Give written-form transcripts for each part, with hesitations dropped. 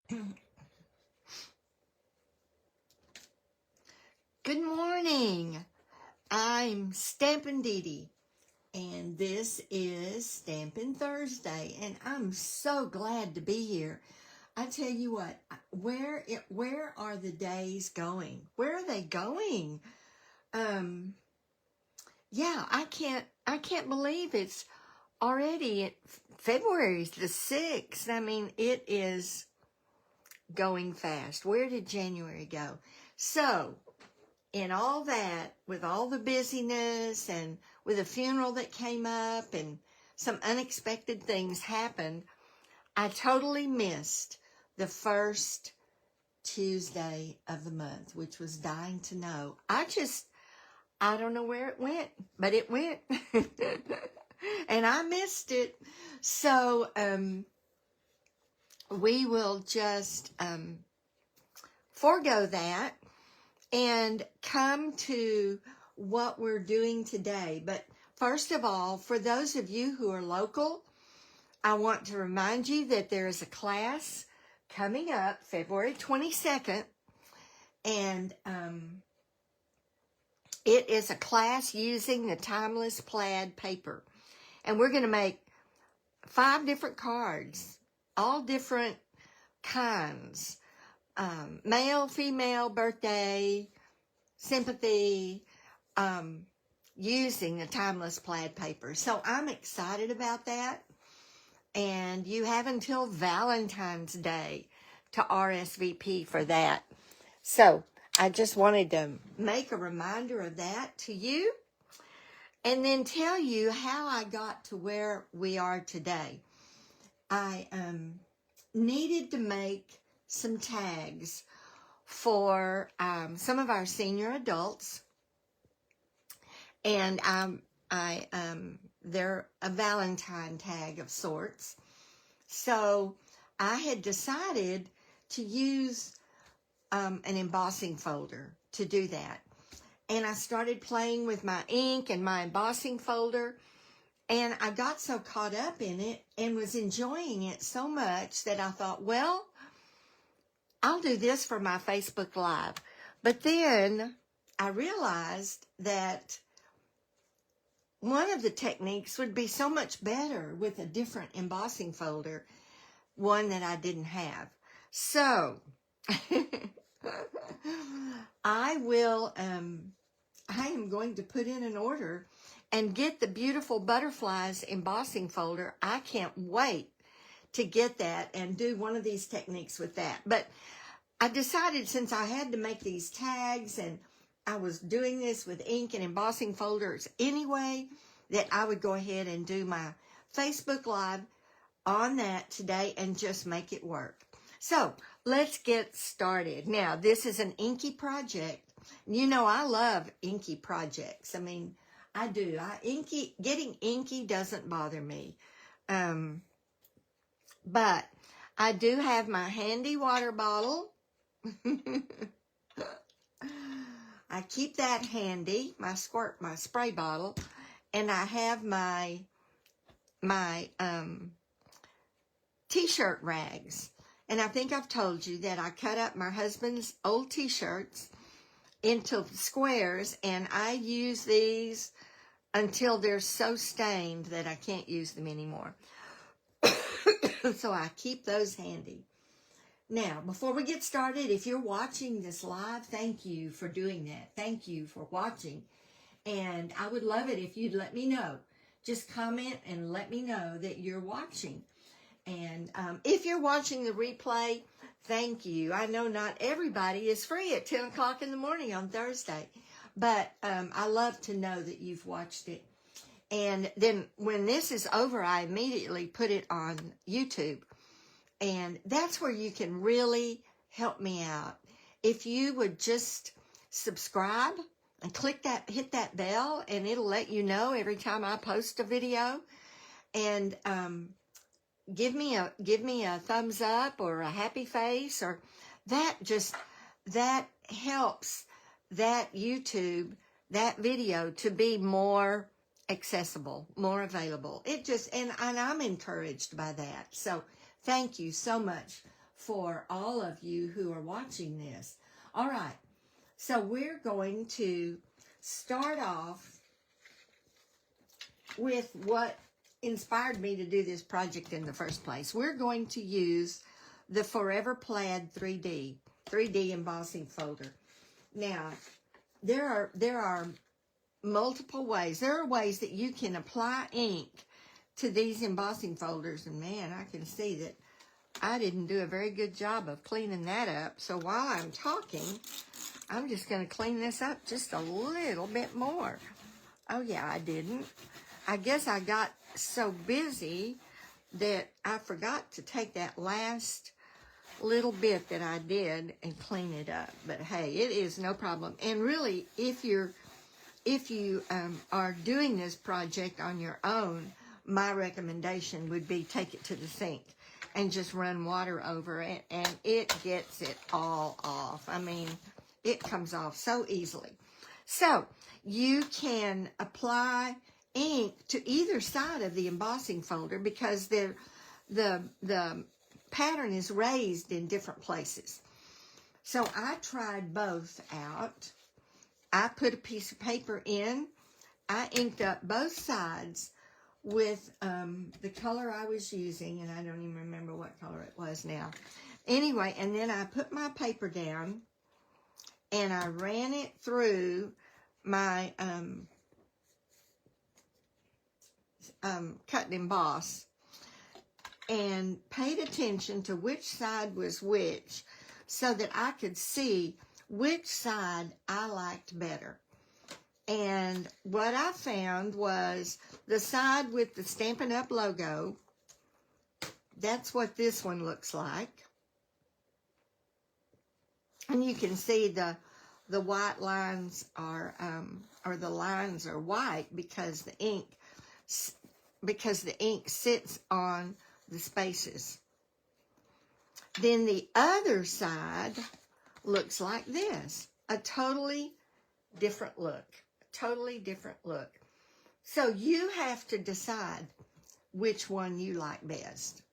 Good morning. I'm StampinDeDe, and this is Stampin Thursday, and I'm so glad to be here. I tell you what, where are the days going? Where are they going? Yeah, I can't believe it's already February the 6th. I mean, it is going fast. Where did January go? So, in all that, with all the busyness and with a funeral that came up and some unexpected things happened, I totally missed the first Tuesday of the month, which was Dying to Know. I don't know where it went, but it went. And I missed it. So, we will just forego that and come to what we're doing today. But first of all, for those of you who are local, I want to remind you that there is a class coming up February 22nd, and it is a class using the Timeless Plaid paper. And we're going to make 5 different cards, all different kinds. Male, female, birthday, sympathy, using the Timeless Plaid paper. So I'm excited about that. And you have until Valentine's Day to RSVP for that. So I just wanted to make a reminder of that to you. And then tell you how I got to where we are today. I needed to make some tags for some of our senior adults, and they're a Valentine tag of sorts. So I had decided to use an embossing folder to do that, and I started playing with my ink and my embossing folder, and I got so caught up in it and was enjoying it so much that I thought, well, I'll do this for my Facebook Live. But then I realized that one of the techniques would be so much better with a different embossing folder, one that I didn't have. So I am going to put in an order and get the Beautiful Butterflies embossing folder. I can't wait to get that and do one of these techniques with that. But I decided, since I had to make these tags and I was doing this with ink and embossing folders anyway, that I would go ahead and do my Facebook Live on that today and just make it work. So let's get started. Now, this is an inky project. You know, I love inky projects. I mean, I do. Getting inky doesn't bother me. But I do have my handy water bottle. I keep that handy, my spray bottle, and I have my t-shirt rags. And I think I've told you that I cut up my husband's old t-shirts into squares, and I use these until they're so stained that I can't use them anymore. So I keep those handy. Now, before we get started, if you're watching this live, thank you for doing that. Thank you for watching. And I would love it if you'd let me know. Just comment and let me know that you're watching. And if you're watching the replay, thank you. I know not everybody is free at 10 o'clock in the morning on Thursday, but I love to know that you've watched it. And then when this is over, I immediately put it on YouTube. And that's where you can really help me out. If you would just subscribe and hit that bell, and it'll let you know every time I post a video. And give me a thumbs up or a happy face, or that helps that YouTube, that video, to be more accessible, more available. And I'm encouraged by that. So thank you so much for all of you who are watching this. All right, so we're going to start off with what inspired me to do this project in the first place. We're going to use the Forever Plaid 3D embossing folder. Now, there are multiple ways. There are ways that you can apply ink to these embossing folders, and man, I can see that I didn't do a very good job of cleaning that up. So while I'm talking, I'm just going to clean this up just a little bit more. Oh yeah, I didn't. I guess I got so busy that I forgot to take that last little bit that I did and clean it up. But hey, it is no problem. And really, if you are doing this project on your own, my recommendation would be take it to the sink and just run water over it, and it gets it all off. I mean, it comes off so easily. So you can apply ink to either side of the embossing folder because the pattern is raised in different places. So I tried both out. I put a piece of paper in. I inked up both sides with the color I was using, and I don't even remember what color it was now. Anyway, and then I put my paper down, and I ran it through my cut and emboss, and paid attention to which side was which so that I could see which side I liked better. And what I found was the side with the Stampin' Up! Logo. That's what this one looks like. And you can see the white lines are, or the lines are white because the ink sits on the spaces. Then the other side looks like this, a totally different look. Totally different look. So you have to decide which one you like best.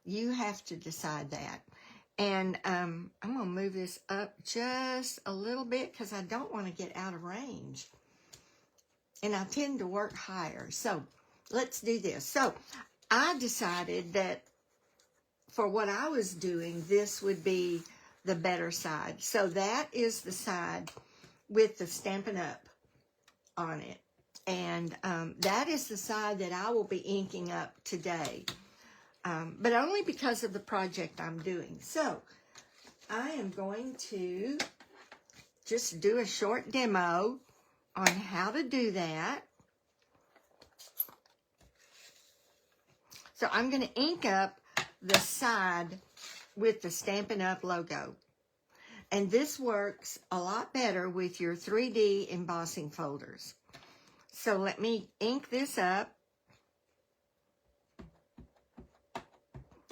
You have to decide that. And I'm going to move this up just a little bit because I don't want to get out of range. And I tend to work higher. So let's do this. So I decided that for what I was doing, this would be the better side. So that is the side with the Stampin' Up! On it. And that is the side that I will be inking up today. But only because of the project I'm doing. So I am going to just do a short demo on how to do that. So I'm going to ink up the side with the Stampin' Up! Logo. And this works a lot better with your 3D embossing folders. So let me ink this up.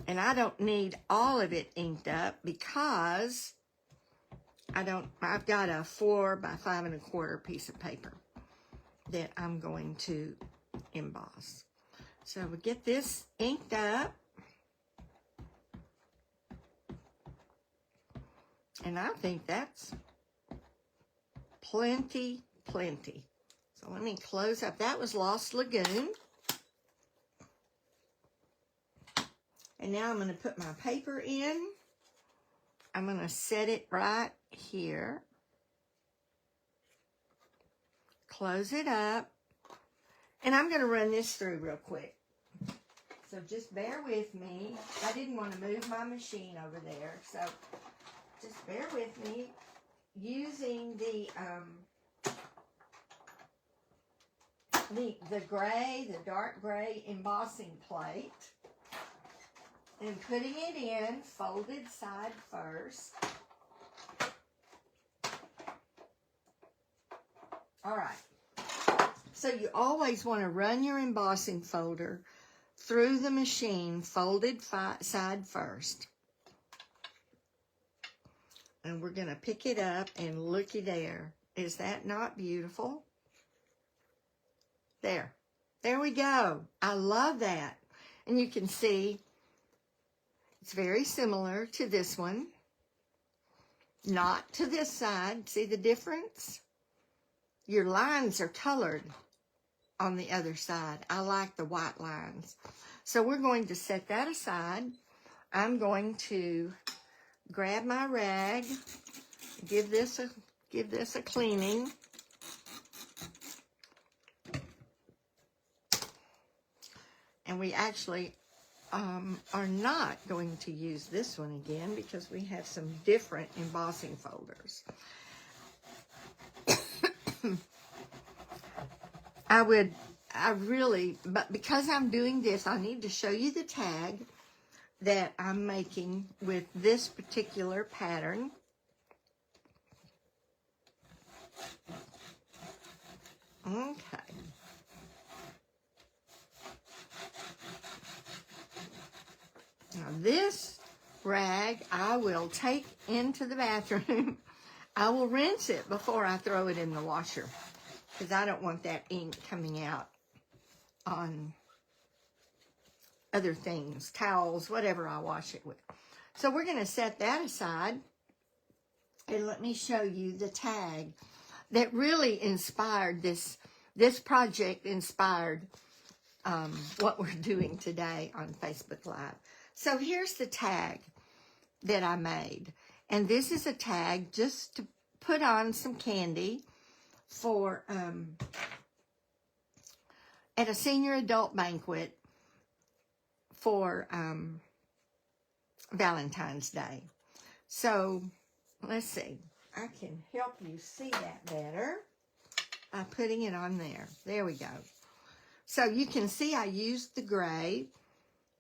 And I don't need all of it inked up because I've got a 4 by 5 1/4 piece of paper that I'm going to emboss. So we get this inked up. And I think that's plenty. So let me close up. That was Lost Lagoon. And now I'm going to put my paper in. I'm going to set it right here. Close it up. And I'm going to run this through real quick. So just bear with me. I didn't want to move my machine over there. So just bear with me. Using the dark gray embossing plate. And putting it in, folded side first. All right. So you always want to run your embossing folder through the machine, folded side first. And we're going to pick it up, and looky there. Is that not beautiful? There. There we go. I love that. And you can see It's very similar to this one. Not to this side. See the difference? Your lines are colored on the other side. I like the white lines. So we're going to set that aside. I'm going to grab my rag, give this a cleaning. And we actually are not going to use this one again because we have some different embossing folders. But because I'm doing this, I need to show you the tag that I'm making with this particular pattern. Okay. Now this rag I will take into the bathroom. I will rinse it before I throw it in the washer because I don't want that ink coming out on other things, towels, whatever I wash it with. So we're going to set that aside, and let me show you the tag that really inspired this project, inspired what we're doing today on Facebook Live. So here's the tag that I made, and this is a tag just to put on some candy for at a senior adult banquet for Valentine's Day. So let's see. I can help you see that better by putting it on there. There we go. So you can see I used the gray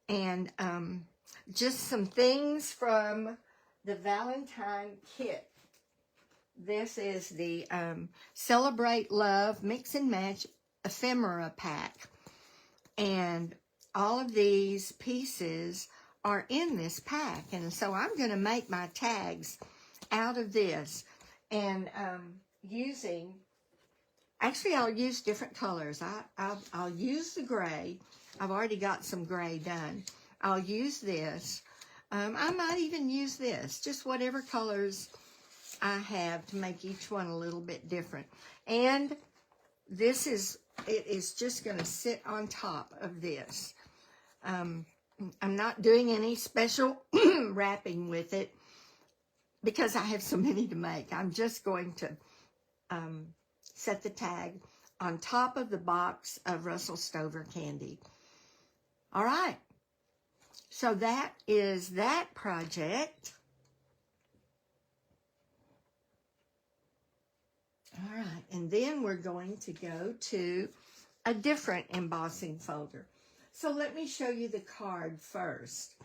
and just some things from the Valentine kit. This is the Celebrate Love Mix and Match Ephemera Pack. And all of these pieces are in this pack. And so I'm going to make my tags out of this. And actually I'll use different colors. I'll use the gray. I've already got some gray done. I'll use this. I might even use this. Just whatever colors I have to make each one a little bit different. And it is just going to sit on top of this. I'm not doing any special wrapping with it because I have so many to make. I'm just going to set the tag on top of the box of Russell Stover candy. All right. So that is that project. All right, and then we're going to go to a different embossing folder. So let me show you the card first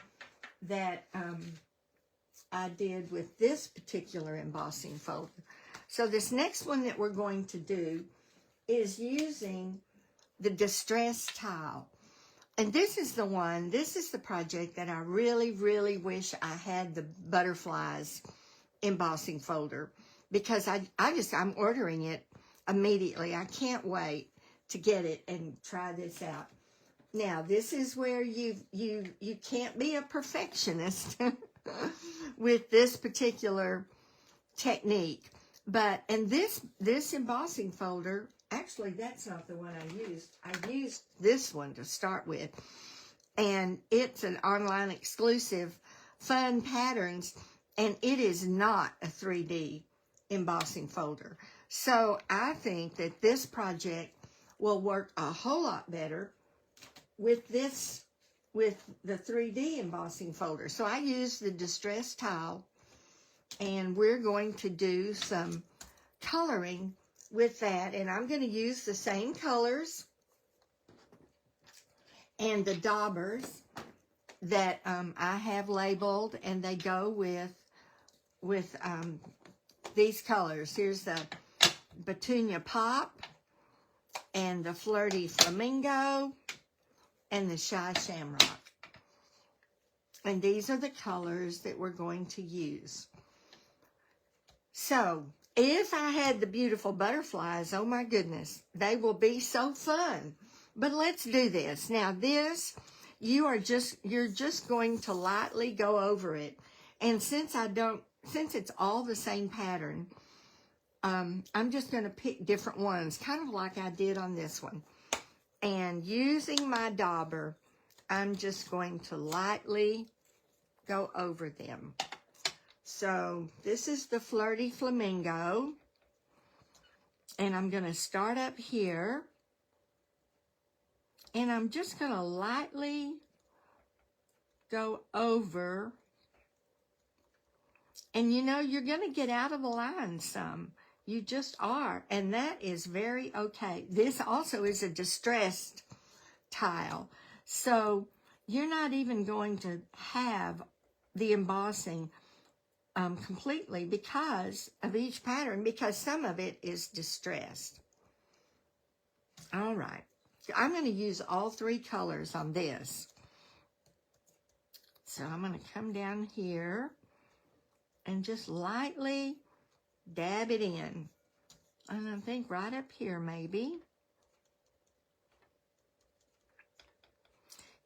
that I did with this particular embossing folder. So this next one that we're going to do is using the distress tile. And this is the project that I really, really wish I had the butterflies embossing folder, because I'm ordering it immediately. I can't wait to get it and try this out. Now, this is where you can't be a perfectionist with this particular technique. And this embossing folder, actually, that's not the one I used. I used this one to start with. And it's an online exclusive, fun patterns, and it is not a 3D embossing folder. So I think that this project will work a whole lot better with the 3D embossing folder. So I used the distress tile, and we're going to do some coloring with that, and I'm going to use the same colors and the daubers that I have labeled, and they go with these colors. Here's the Petunia Pop and the Flirty Flamingo and the Shy Shamrock. And these are the colors that we're going to use. So, if I had the beautiful butterflies, oh my goodness, they will be so fun. But let's do this. Now this, you're just going to lightly go over it. And since it's all the same pattern, I'm just going to pick different ones, kind of like I did on this one. And using my dauber, I'm just going to lightly go over them. So this is the Flirty Flamingo. And I'm going to start up here. And I'm just going to lightly go over. And you know, you're going to get out of the line some. You just are. And that is very okay. This also is a distressed tile. So you're not even going to have the embossing completely because of each pattern, because some of it is distressed. All right. I'm going to use all three colors on this. So I'm going to come down here and just lightly dab it in. And I think right up here maybe.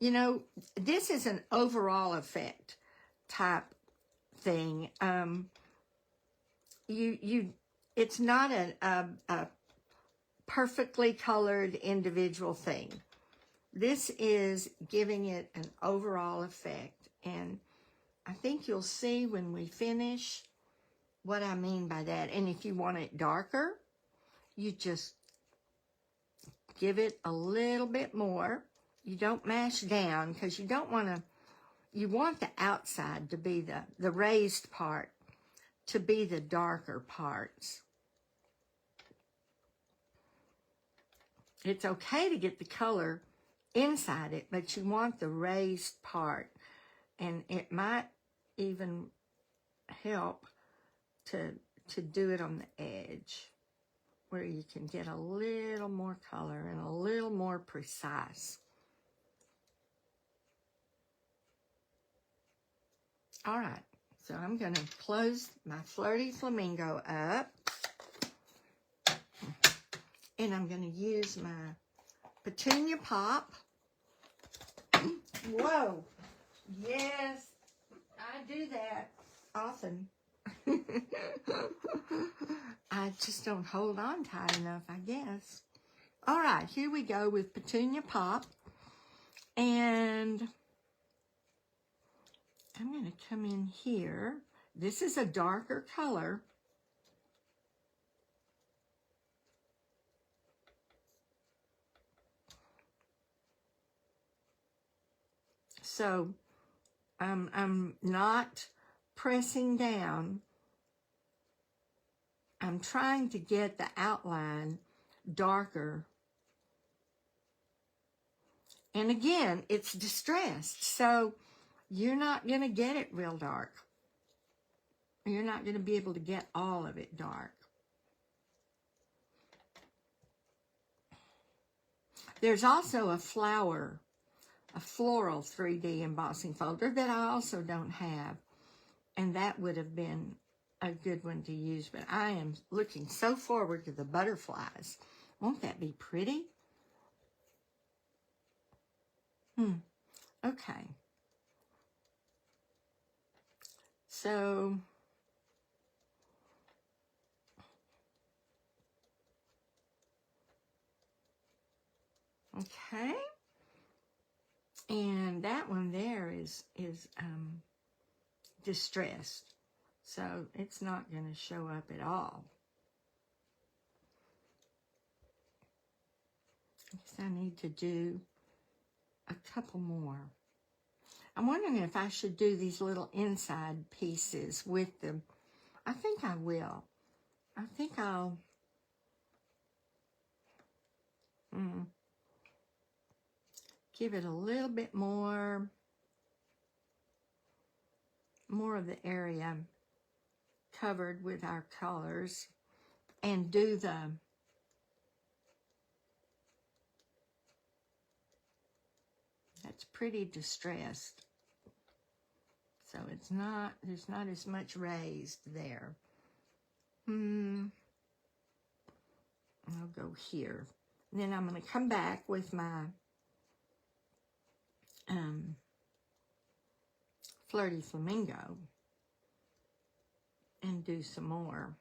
You know, this is an overall effect type thing. It's not a perfectly colored individual thing. This is giving it an overall effect, and I think you'll see when we finish what I mean by that. And if you want it darker, you just give it a little bit more. You don't mash down, because you don't want to, you want the outside to be the raised part, to be the darker parts. It's okay to get the color inside it, but you want the raised part. And it might even help to do it on the edge, where you can get a little more color and a little more precise. All right, so I'm going to close my Flirty Flamingo up. And I'm going to use my Petunia Pop. Whoa. Yes, I do that often. I just don't hold on tight enough, I guess. All right, here we go with Petunia Pop. And I'm going to come in here. This is a darker color. So I'm not pressing down. I'm trying to get the outline darker. And again, it's distressed, so you're not going to get it real dark. You're not going to be able to get all of it dark. There's also a floral 3D embossing folder that I also don't have. And that would have been a good one to use. But I am looking so forward to the butterflies. Won't that be pretty? Okay. So, okay. And that one there is distressed. So it's not going to show up at all. I guess I need to do a couple more. I'm wondering if I should do these little inside pieces with them. I think I will. I think I'll give it a little bit more of the area covered with our colors, and do that's pretty distressed. So it's not, there's not as much raised there. I'll go here. And then I'm going to come back with my Flirty Flamingo and do some more.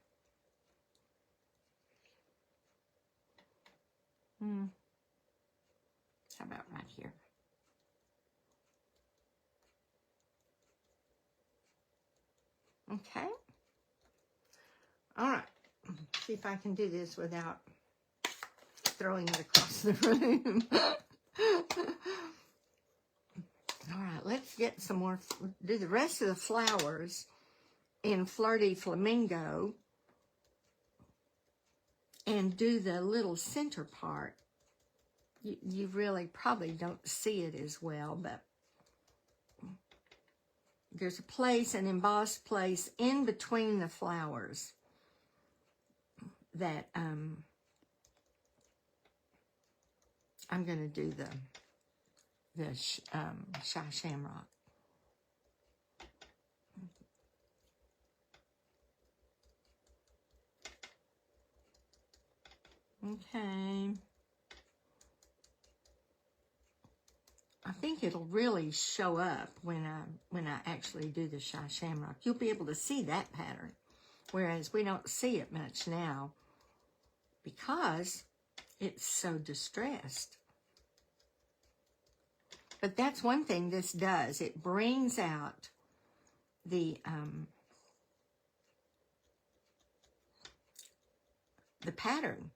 How about right here? Okay. All right. See if I can do this without throwing it across the room. All right, let's get some more, do the rest of the flowers in Flirty Flamingo and do the little center part. You really probably don't see it as well, but there's a place, an embossed place in between the flowers that I'm going to do the Shy Shamrock. Okay. I think it'll really show up when I actually do the Shy Shamrock. You'll be able to see that pattern, whereas we don't see it much now because it's so distressed. But that's one thing this does. It brings out the pattern.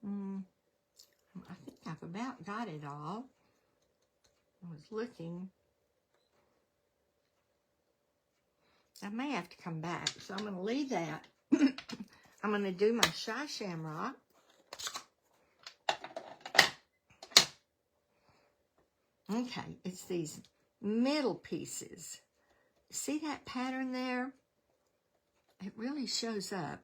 I think I've about got it all. I was looking. I may have to come back, so I'm going to leave that. I'm going to do my Shy Shamrock. Okay, it's these middle pieces. See that pattern there? It really shows up.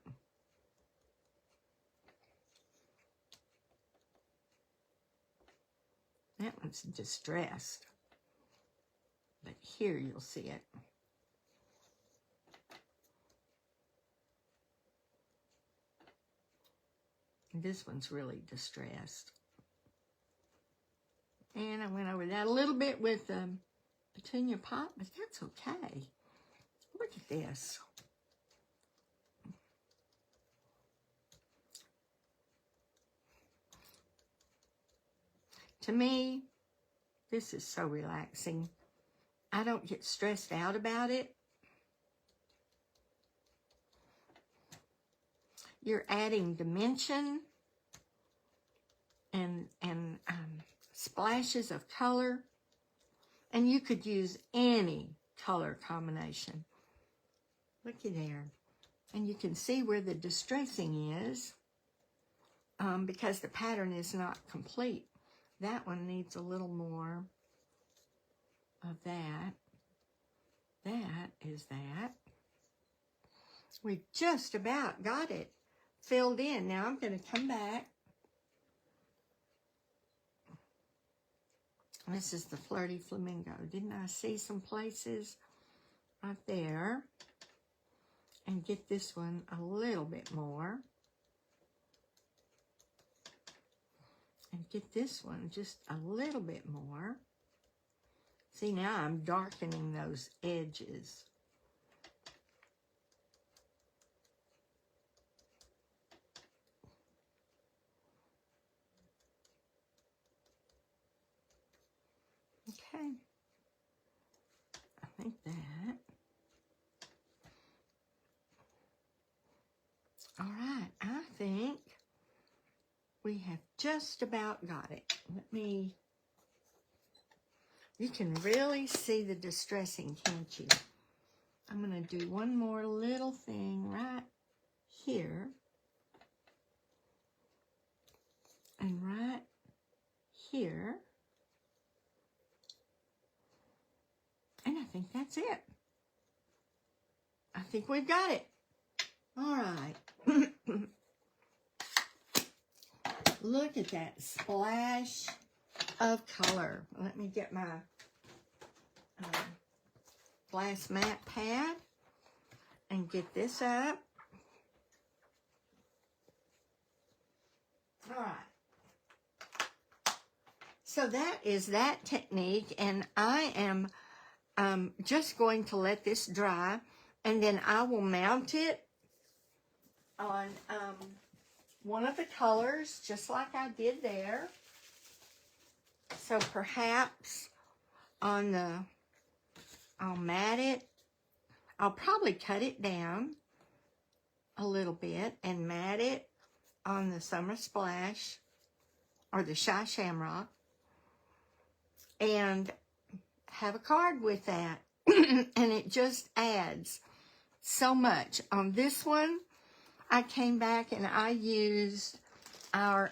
That one's distressed, but here you'll see it. This one's really distressed. And I went over that a little bit with Petunia Pot, but that's okay. Look at this. To me, this is so relaxing. I don't get stressed out about it. You're adding dimension and splashes of color. And you could use any color combination. Looky there. And you can see where the distressing is because the pattern is not complete. That one needs a little more of that. That is that. We just about got it filled in. Now I'm going to come back. This is the Flirty Flamingo. Didn't I see some places right there? And get this one a little bit more. And get this one just a little bit more. See, now I'm darkening those edges. Okay. I think that. All right, I think we have just about got it. You can really see the distressing, can't you? I'm going to do one more little thing right here. And right here. And I think that's it. I think we've got it. All right. Look at that splash of color. Let me get my glass mat pad and get this up. All right. So that is that technique, and I am just going to let this dry, and then I will mount it on one of the colors, just like I did there. So perhaps on the, I'll mat it. I'll probably cut it down a little bit and mat it on the Summer Splash or the Shy Shamrock, and have a card with that. And it just adds so much. On this one, I came back and I used our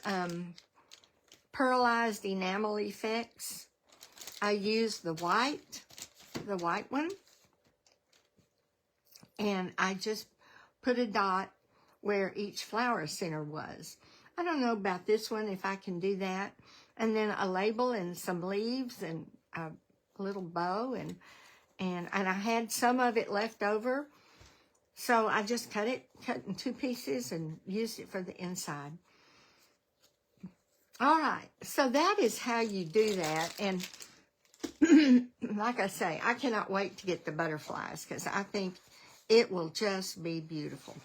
pearlized enamel effects. I used the white one, and I just put a dot where each flower center was. I don't know about this one, if I can do that. And then a label and some leaves and a little bow, and I had some of it left over, so I just cut in 2 pieces and used it for the inside. All right, so that is how you do that. And like I say, I cannot wait to get the butterflies, because I think it will just be beautiful.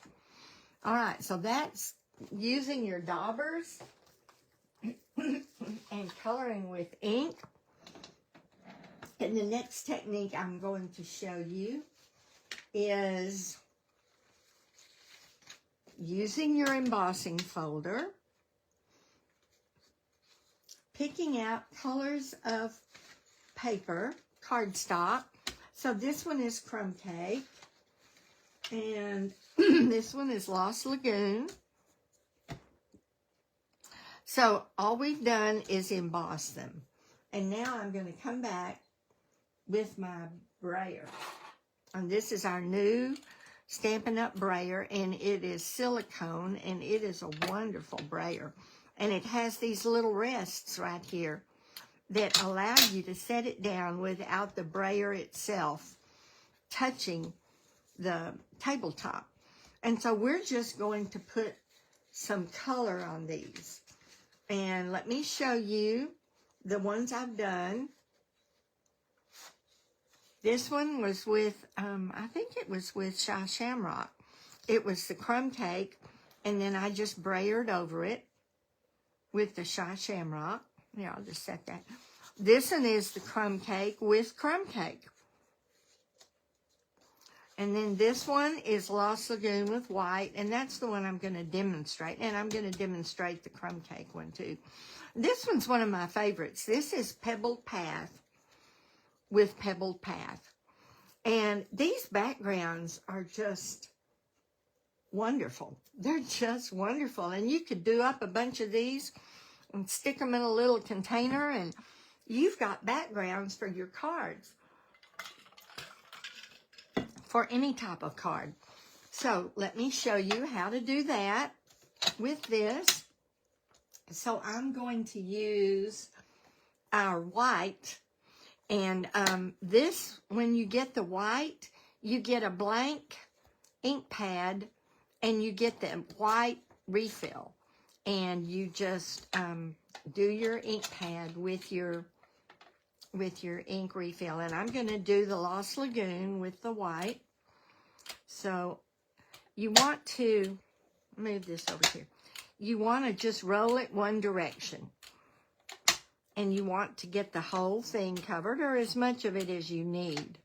All right, so that's using your daubers and coloring with ink. And the next technique I'm going to show you is using your embossing folder, picking out colors of paper, cardstock. So this one is Crumb Cake, and this one is Lost Lagoon. So all we've done is emboss them. And now I'm going to come back with my brayer. And this is our new Stampin' Up! Brayer, and it is silicone, and it is a wonderful brayer. And it has these little rests right here that allow you to set it down without the brayer itself touching the tabletop. And so we're just going to put some color on these. And let me show you the ones I've done. This one was with, I think it was with Shy Shamrock. It was the Crumb Cake, and then I just brayered over it with the Shy Shamrock. Here, I'll just set that. This one is the Crumb Cake with Crumb Cake. And then this one is Lost Lagoon with white, and that's the one I'm going to demonstrate. And I'm going to demonstrate the Crumb Cake one too. This one's one of my favorites. This is Pebbled Path with Pebbled Path. And these backgrounds are just wonderful. They're just wonderful. And you could do up a bunch of these and stick them in a little container, and you've got backgrounds for your cards, for any type of card. So let me show you how to do that with this. So I'm going to use our white, and this, when you get the white, you get a blank ink pad, and you get the white refill, and you just do your ink pad with your ink refill. And I'm going to do the Lost Lagoon with the white. So you want to move this over here. You want to just roll it one direction, and you want to get the whole thing covered, or as much of it as you need.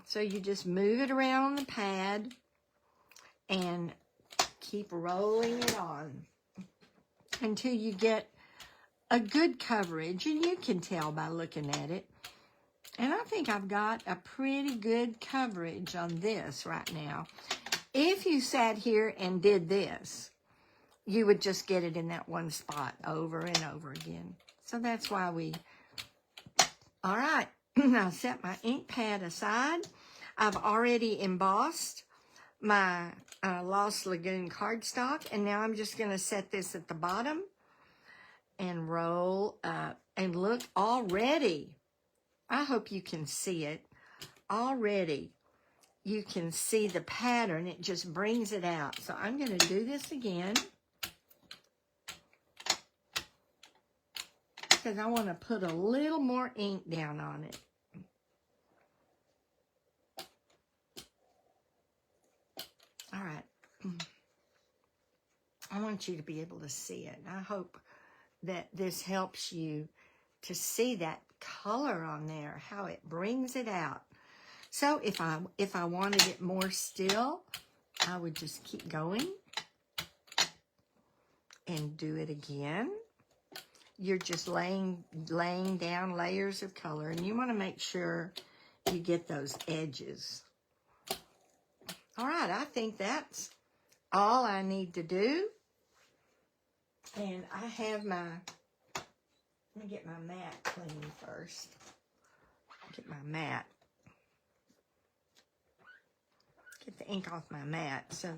So you just move it around on the pad and keep rolling it on until you get a good coverage, and you can tell by looking at it. And I think I've got a pretty good coverage on this right now. If you sat here and did this, you would just get it in that one spot over and over again. So that's why we... All right, I'll set my ink pad aside. I've already embossed my Lost Lagoon cardstock, and now I'm just going to set this at the bottom and roll up. And look, already, I hope you can see it. Already, you can see the pattern. It just brings it out. So I'm going to do this again. because I want to put a little more ink down on it. All right. I want you to be able to see it. I hope that this helps you to see that color on there, how it brings it out. So if I wanted it more still, I would just keep going and do it again. You're just laying down layers of color, and you want to make sure you get those edges. All right, I think that's all I need to do. And I have my, let me get my mat clean first. Get my mat. Get the ink off my mat. So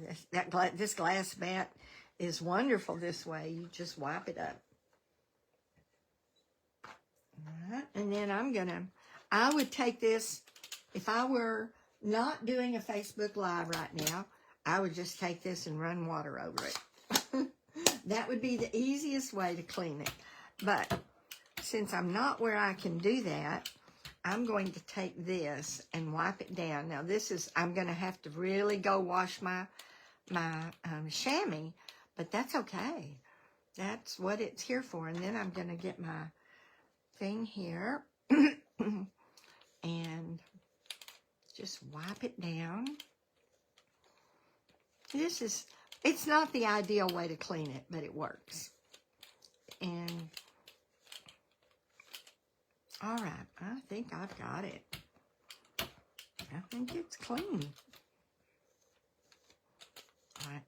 this glass mat is wonderful this way. You just wipe it up. All right, and then I would take this, if I were not doing a Facebook Live right now, I would just take this and run water over it. That would be the easiest way to clean it. But since I'm not where I can do that, I'm going to take this and wipe it down. Now I'm going to have to really go wash my chamois, but that's okay. That's what it's here for. And then I'm going to get my thing here and just wipe it down. It's not the ideal way to clean it, but it works. And all right, I think I've got it. I think it's clean. All right,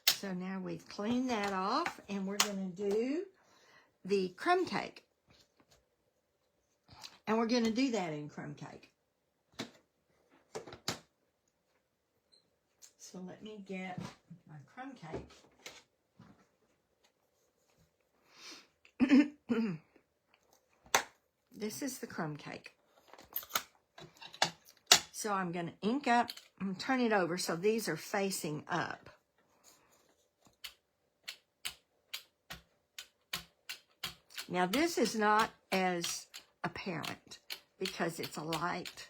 so now we've cleaned that off, and we're going to do the crumb cake. And we're going to do that in crumb cake. So let me get my crumb cake. This is the crumb cake. So I'm going to ink up and turn it over so these are facing up. Now this is not as apparent because it's a light,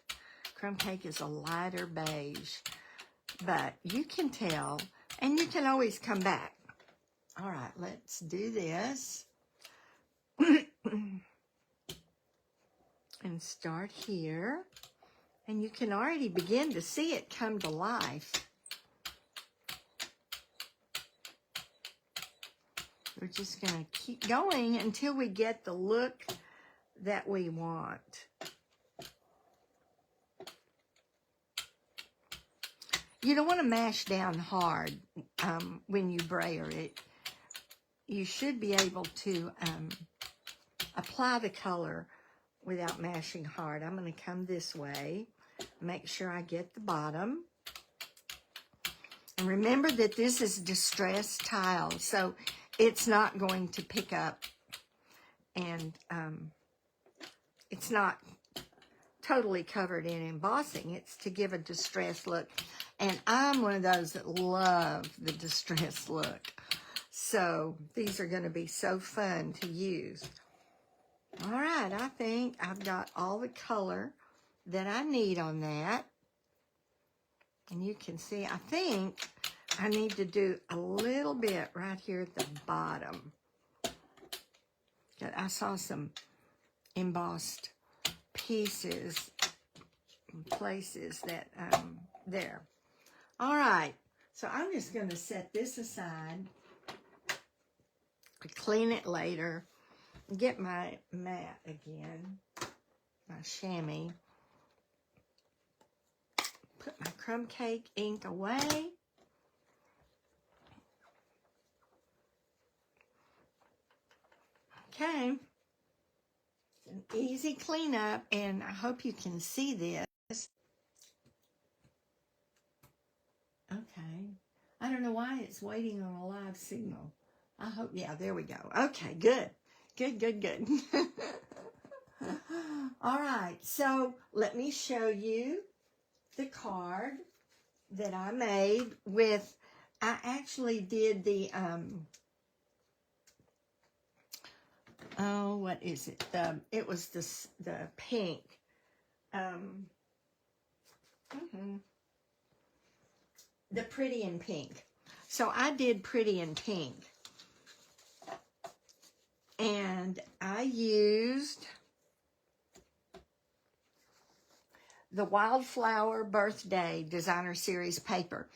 crumb cake is a lighter beige. But you can tell, and you can always come back. All right, let's do this. And start here. And you can already begin to see it come to life. We're just going to keep going until we get the look that we want. You don't want to mash down hard when you brayer it. You should be able to apply the color without mashing hard. I'm going to come this way, make sure I get the bottom. And remember that this is distressed tile, so it's not going to pick up, and it's not totally covered in embossing. It's to give a distressed look. And I'm one of those that love the distressed look. So these are going to be so fun to use. All right, I think I've got all the color that I need on that. And you can see, I think I need to do a little bit right here at the bottom. I saw some embossed pieces, places that, there. All right, so I'm just going to set this aside, clean it later, get my mat again, my chamois, put my crumb cake ink away. Okay, it's an easy cleanup, and I hope you can see this. Okay, I don't know why it's waiting on a live signal. I hope, yeah, there we go. Okay, good. Good. All right, so let me show you the card that I made with, I actually did the oh, what is it? It was the pink. The Pretty in Pink. So I did Pretty in Pink. And I used the Wildflower Birthday Designer Series paper.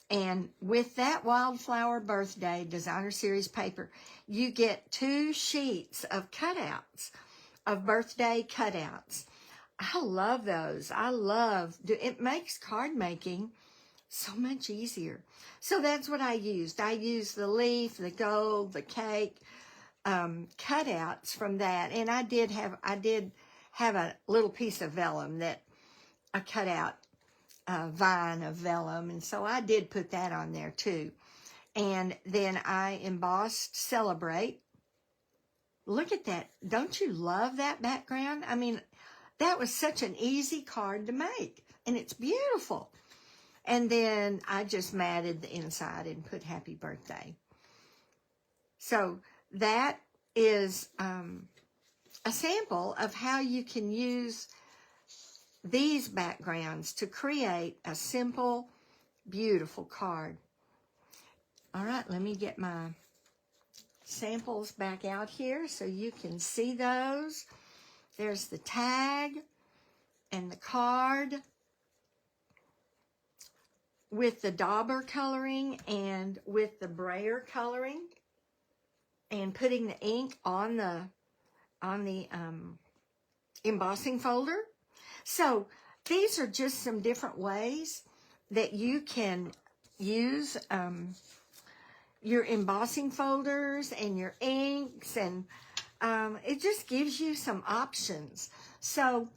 And with that Wildflower Birthday Designer Series paper, you get 2 sheets of cutouts, of birthday cutouts. I love those. It makes card making so much easier. So that's what I used. I used the leaf, the gold, the cake, cutouts from that. And I did have a little piece of vellum that I cut out, a vine of vellum. And so I did put that on there too. And then I embossed Celebrate. Look at that. Don't you love that background? I mean, that was such an easy card to make. And it's beautiful. And then I just matted the inside and put Happy Birthday. So that is a sample of how you can use these backgrounds to create a simple, beautiful card. All right, let me get my samples back out here so you can see those. There's the tag and the card with the dauber coloring and with the Brayer coloring, and putting the ink on the embossing folder. So these are just some different ways that you can use your embossing folders and your inks, and it just gives you some options. So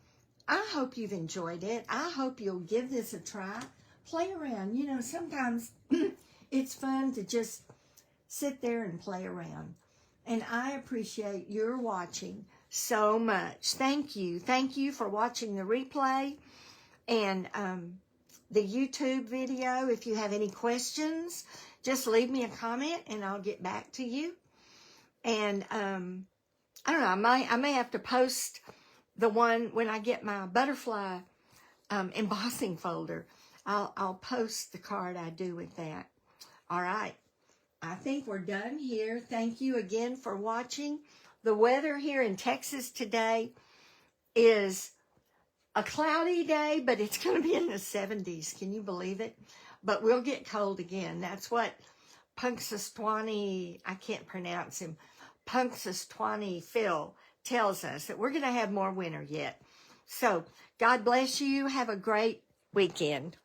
I hope you've enjoyed it. I hope you'll give this a try. Play around. You know, sometimes it's fun to just sit there and play around. And I appreciate your watching so much. Thank you. Thank you for watching the replay and the YouTube video. If you have any questions, just leave me a comment and I'll get back to you. And I don't know, I may have to post the one when I get my butterfly embossing folder. I'll post the card I do with that. All right. I think we're done here. Thank you again for watching. The weather here in Texas today is a cloudy day, but it's going to be in the 70s. Can you believe it? But we'll get cold again. That's what Punxsutawney, I can't pronounce him, Punxsutawney Phil tells us, that we're going to have more winter yet. So God bless you. Have a great weekend.